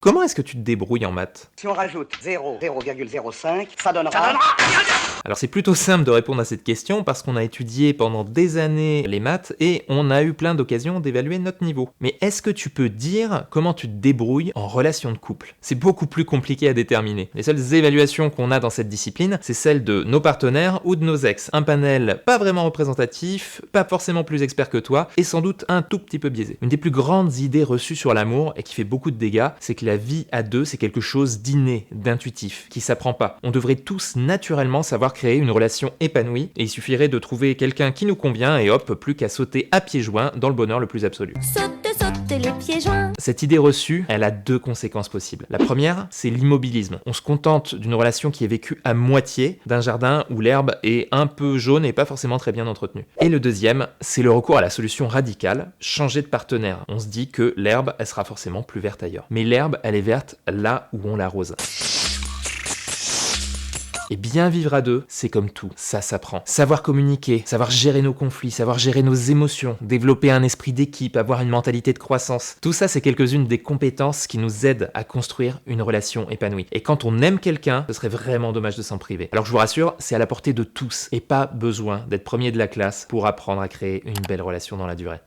Comment est-ce que tu te débrouilles en maths? Si on rajoute 0,05, ça donnera... Alors c'est plutôt simple de répondre à cette question parce qu'on a étudié pendant des années les maths et on a eu plein d'occasions d'évaluer notre niveau. Mais est-ce que tu peux dire comment tu te débrouilles en relation de couple? C'est beaucoup plus compliqué à déterminer. Les seules évaluations qu'on a dans cette discipline, c'est celles de nos partenaires ou de nos ex. Un panel pas vraiment représentatif, pas forcément plus expert que toi et sans doute un tout petit peu biaisé. Une des plus grandes idées reçues sur l'amour et qui fait beaucoup de dégâts, c'est que la vie à deux, c'est quelque chose d'inné, d'intuitif, qui s'apprend pas. On devrait tous naturellement savoir créer une relation épanouie et il suffirait de trouver quelqu'un qui nous convient et hop, plus qu'à sauter à pieds joints dans le bonheur le plus absolu. Saute les pieds joints. Cette idée reçue, elle a deux conséquences possibles. La première, c'est l'immobilisme. On se contente d'une relation qui est vécue à moitié, d'un jardin où l'herbe est un peu jaune et pas forcément très bien entretenue. Et le deuxième, c'est le recours à la solution radicale, changer de partenaire. On se dit que l'herbe, elle sera forcément plus verte ailleurs. Mais l'herbe, elle est verte là où on l'arrose. Et bien vivre à deux, c'est comme tout, ça s'apprend. Savoir communiquer, savoir gérer nos conflits, savoir gérer nos émotions, développer un esprit d'équipe, avoir une mentalité de croissance. Tout ça, c'est quelques-unes des compétences qui nous aident à construire une relation épanouie. Et quand on aime quelqu'un, ce serait vraiment dommage de s'en priver. Alors je vous rassure, c'est à la portée de tous et pas besoin d'être premier de la classe pour apprendre à créer une belle relation dans la durée.